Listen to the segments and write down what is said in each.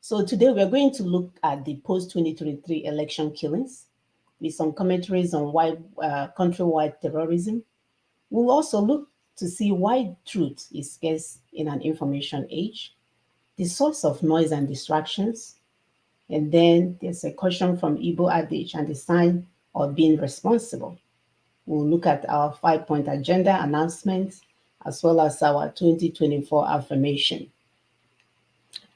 So today we're going to look at the post-2023 election killings with some commentaries on why countrywide terrorism. We'll also look to see why truth is scarce in an information age, the source of noise and distractions, and then there's a question from Igbo adage and the sign of being responsible. We'll look at our 5-point agenda announcements as well as our 2024 affirmation.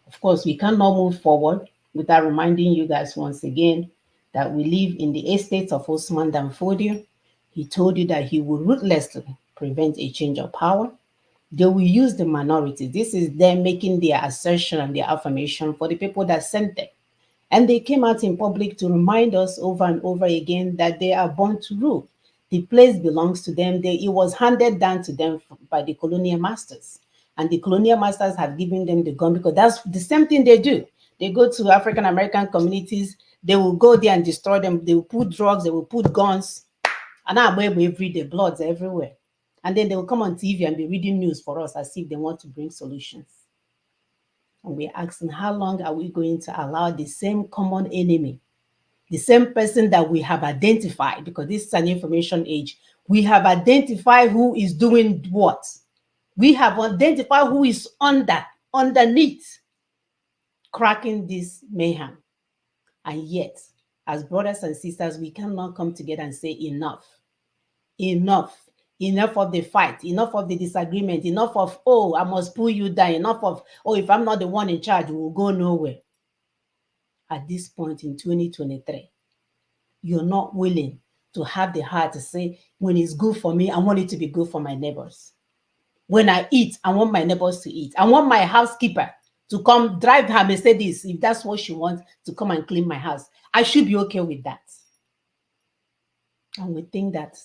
Of course, we cannot move forward without reminding you guys once again that we live in the estates of Osman Danfodio. He told you that he would ruthlessly prevent a change of power. They will use the minority. This is them making their assertion and their affirmation for the people that sent them. And they came out in public to remind us over and over again that they are born to rule. The place belongs to them. It was handed down to them by the colonial masters. And the colonial masters have given them the gun because that's the same thing they do. They go to African American communities. They will go there and destroy them. They will put drugs. They will put guns. And now every day, bloods everywhere. And then they will come on TV and be reading news for us as if they want to bring solutions. And we're asking, how long are we going to allow the same common enemy, the same person that we have identified, because this is an information age, we have identified who is doing what. We have identified who is underneath, cracking this mayhem. And yet, as brothers and sisters, we cannot come together and say enough. Enough of the fight, enough of the disagreement, enough of, oh, I must pull you down, enough of, oh, if I'm not the one in charge, we will go nowhere. At this point in 2023, you're not willing to have the heart to say, when it's good for me, I want it to be good for my neighbors. When I eat, I want my neighbors to eat. I want my housekeeper to come drive her Mercedes, if that's what she wants, to come and clean my house. I should be okay with that. And we think that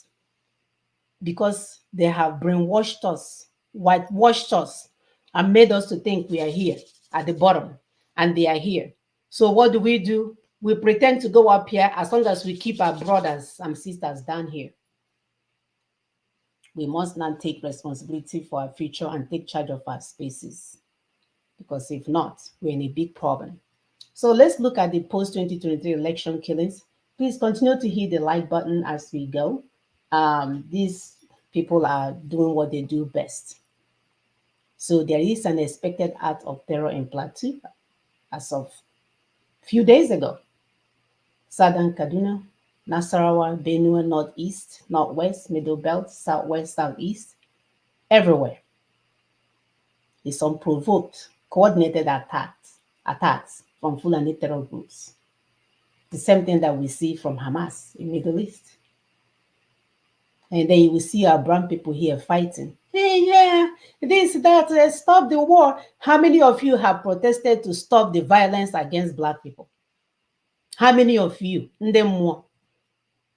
because they have brainwashed us, whitewashed us, and made us to think we are here at the bottom, and they are here. So what do? We pretend to go up here as long as we keep our brothers and sisters down here. We must not take responsibility for our future and take charge of our spaces, because if not, we're in a big problem. So let's look at the post-2023 election killings. Please continue to hit the like button as we go. These people are doing what they do best. So there is an expected act of terror in Plateau as of a few days ago. Southern Kaduna, Nasarawa, Benue, Northeast, Northwest, Middle Belt, Southwest, Southeast, everywhere. It's unprovoked, coordinated attacks from Fulani terror groups. The same thing that we see from Hamas in Middle East. And then you will see our brown people here fighting. Hey, yeah, this, that, stop the war. How many of you have protested to stop the violence against Black people? How many of you,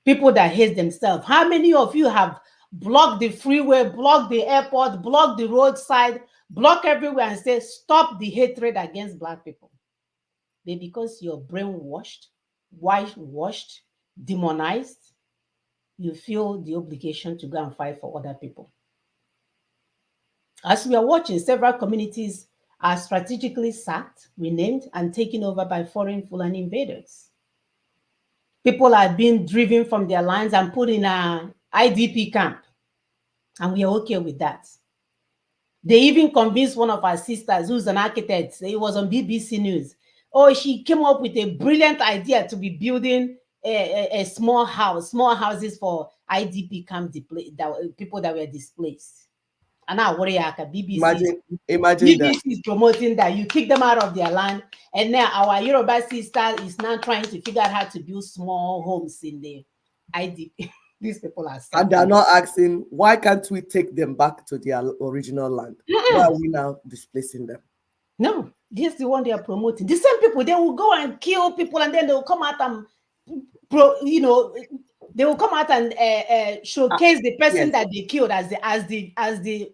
people that hate themselves, how many of you have blocked the freeway, blocked the airport, blocked the roadside, blocked everywhere and say, stop the hatred against Black people? But because you're brainwashed, whitewashed, demonized, you feel the obligation to go and fight for other people. As we are watching, several communities are strategically sacked, renamed, and taken over by foreign Fulani invaders. People are being driven from their lands and put in an IDP camp, and we are okay with that. They even convinced one of our sisters, who's an architect, it was on BBC News. Oh, she came up with a brilliant idea to be building a small houses for IDP camp people that were displaced. And now BBC is promoting that you kick them out of their land, and now our Yoruba sister is now trying to figure out how to build small homes in the IDP. These people are and they're not asking, why can't we take them back to their original land? Why are we now displacing them? No, this is the one they are promoting. The same people, they will go and kill people, and then they will come out and they will come out and showcase the person that they killed as the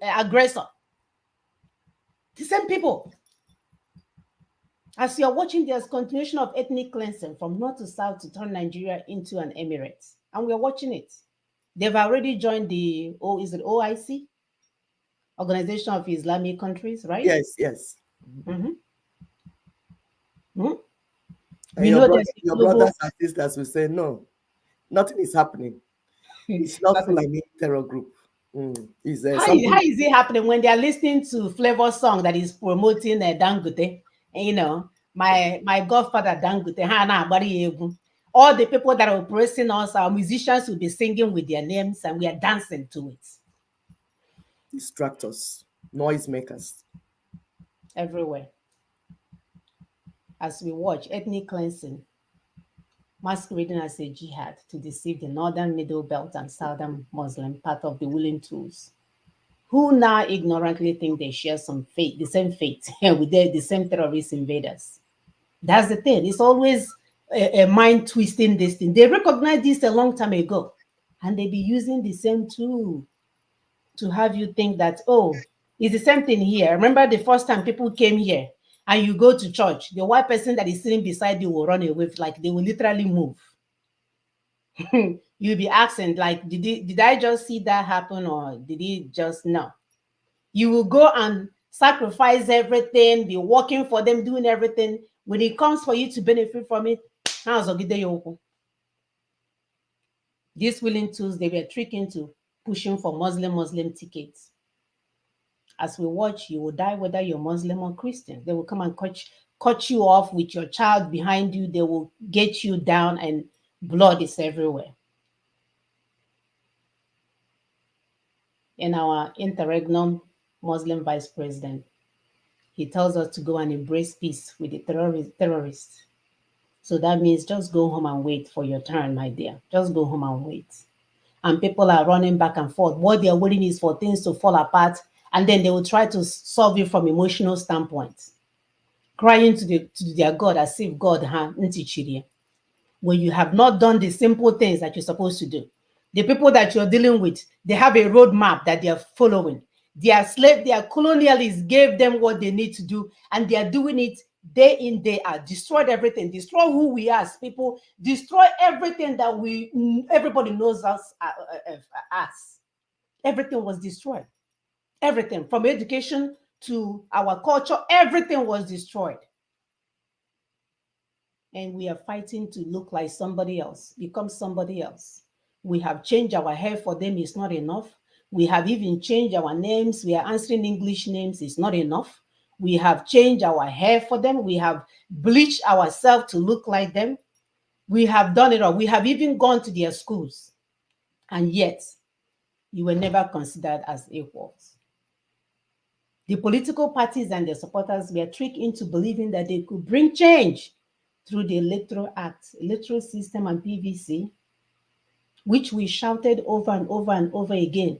aggressor. The same people. As you are watching, there's continuation of ethnic cleansing from north to south to turn Nigeria into an emirate, and we're watching it. They've already joined the OIC, Organization of Islamic Countries, right? Yes. Mm-hmm. Hmm? And We your know there's a your global. brothers and sisters will say, no, nothing is happening. It's not Fulani terror group. Is there something? How is it happening when they are listening to Flavor song that is promoting Dangote? And, you know, my godfather Dangote, all the people that are oppressing us, our musicians will be singing with their names and we are dancing to it Distractors, noisemakers. everywhere. As we watch ethnic cleansing masquerading as a jihad to deceive the northern middle belt and southern Muslim part of the willing tools, who now ignorantly think they share some fate, the same fate with the same terrorist invaders. That's the thing. It's always a mind twisting this thing. They recognized this a long time ago, and they be using the same tool to have you think that, oh, it's the same thing here. Remember the first time people came here and you go to church, the white person that is sitting beside you will run away, like they will literally move. You'll be asking, like, did I just see that happen or did he just no? You will go and sacrifice everything, be working for them, doing everything. When it comes for you to benefit from it, these willing tools, they were tricking to pushing for Muslim tickets. As we watch, you will die whether you're Muslim or Christian. They will come and cut you off with your child behind you. They will get you down and blood is everywhere. In our interregnum Muslim vice president, he tells us to go and embrace peace with the terrorists. So that means just go home and wait for your turn, my dear. Just go home and wait. And people are running back and forth. What they are waiting is for things to fall apart, and then they will try to solve it from emotional standpoint, crying to their God as if God when you have not done the simple things that you're supposed to do. The people that you're dealing with, they have a roadmap that they are following. Their colonialists gave them what they need to do, and they are doing it day in, day out. Destroyed everything, destroy who we are as people, destroy everything that everybody knows us as. Everything was destroyed. Everything from education to our culture, everything was destroyed. And we are fighting to look like somebody else, become somebody else. We have changed our hair for them, it's not enough. We have even changed our names. We are answering English names, it's not enough. We have changed our hair for them. We have bleached ourselves to look like them. We have done it all. We have even gone to their schools. And yet, you were never considered as equals. The political parties and their supporters were tricked into believing that they could bring change through the Electoral Act, electoral system, and PVC, which we shouted over and over and over again.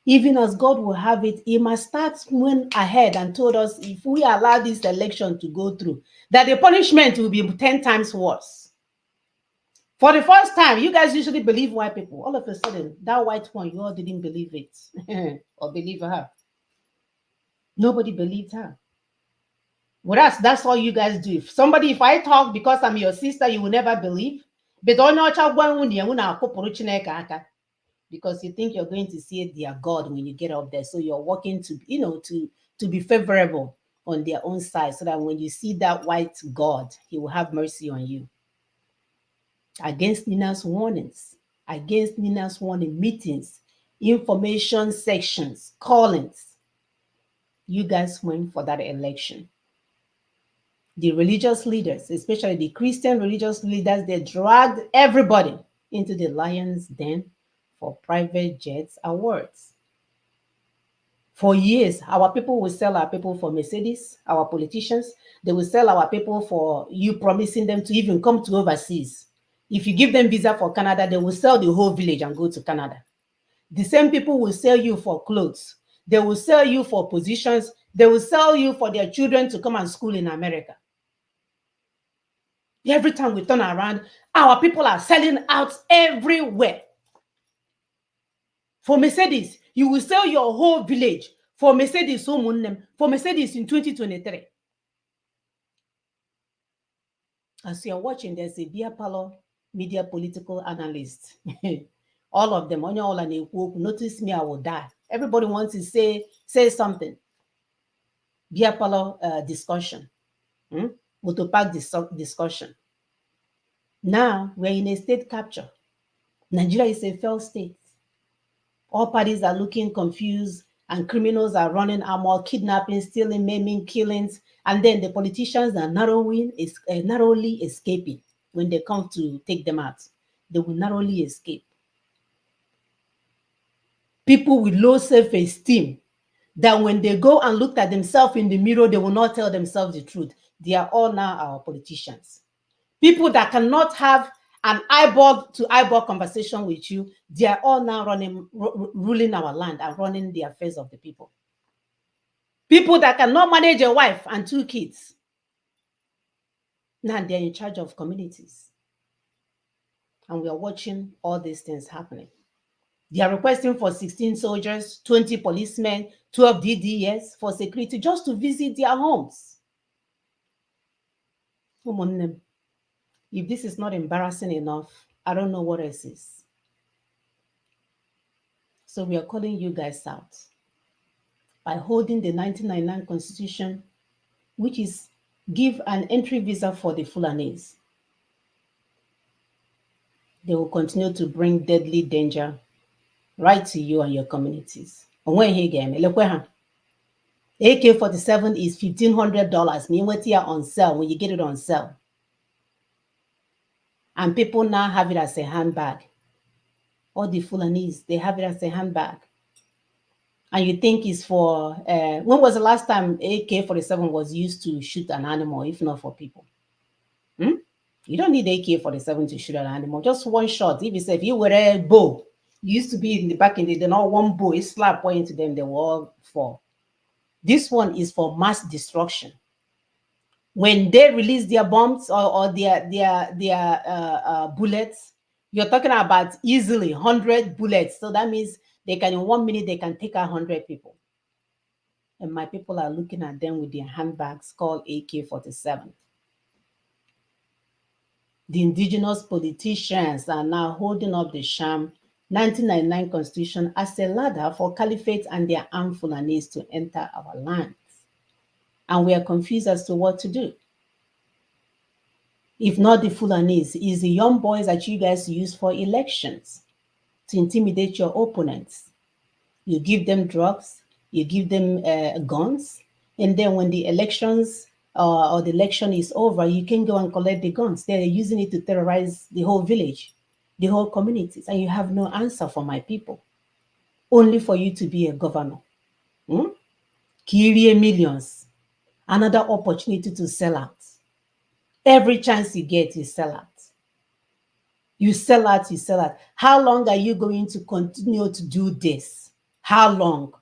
Even as God will have it, He must start went ahead and told us if we allow this election to go through, that the punishment will be 10 times worse. For the first time, you guys usually believe white people. All of a sudden, that white one, you all didn't believe it or believe her. Nobody believed her. Well, that's all you guys do. If I talk because I'm your sister, you will never believe. But because you think you're going to see their God when you get up there. So you're working to be favorable on their own side, so that when you see that white God, He will have mercy on you. Against Nina's warnings, meetings, information sections, callings, you guys went for that election. The religious leaders, especially the Christian religious leaders, they dragged everybody into the lion's den for private jets awards. For years, our people will sell our people for Mercedes, our politicians. They will sell our people for you promising them to even come to overseas. If you give them visa for Canada, they will sell the whole village and go to Canada. The same people will sell you for clothes. They will sell you for positions. They will sell you for their children to come and school in America. Every time we turn around, our people are selling out everywhere. For Mercedes, you will sell your whole village for Mercedes, for Mercedes in 2023. As you're watching, there's a beer parlor media political analyst. All of them, notice me, I will die. Everybody wants to say something. Beer parlor discussion. motopark discussion. Now we're in a state capture. Nigeria is a failed state. All parties are looking confused and criminals are running amok, kidnapping, stealing, maiming, killings. And then the politicians are narrowly escaping when they come to take them out. They will narrowly escape. People with low self-esteem, that when they go and look at themselves in the mirror, they will not tell themselves the truth. They are all now our politicians. People that cannot have an eyeball-to-eyeball conversation with you, they are all now ruling our land and running the affairs of the people. People that cannot manage a wife and 2 kids, now they're in charge of communities. And we are watching all these things happening. They are requesting for 16 soldiers, 20 policemen, 12 DDS for security just to visit their homes. If this is not embarrassing enough, I don't know what else is. So we are calling you guys out by holding the 1999 Constitution, which is give an entry visa for the Fulanis. They will continue to bring deadly danger right to you and your communities. AK-47 is $1,500 on sale when you get it on sale. And people now have it as a handbag. All the Fulanese, they have it as a handbag. And you think it's for, when was the last time AK-47 was used to shoot an animal, if not for people? You don't need AK-47 to shoot an animal, just one shot. If you were a bow, you used to be in the back in the day, not one bow, it slap point into them, they will all fall. This one is for mass destruction. When they release their bombs or their bullets, you're talking about easily 100 bullets. So that means they can, in 1 minute, they can take out 100 people. And my people are looking at them with their handbags called AK-47. The indigenous politicians are now holding up the sham 1999 Constitution as a ladder for caliphate and their armed Fulanis to enter our lands. And we are confused as to what to do. If not the Fulanis, is the young boys that you guys use for elections to intimidate your opponents. You give them drugs, you give them guns, and then when the elections or the election is over, you can go and collect the guns. They're using it to terrorize the whole village, the whole communities, and you have no answer for my people, only for you to be a governor. Kirie millions, another opportunity to sell out. Every chance you get, you sell out. You sell out, you sell out. How long are you going to continue to do this? How long?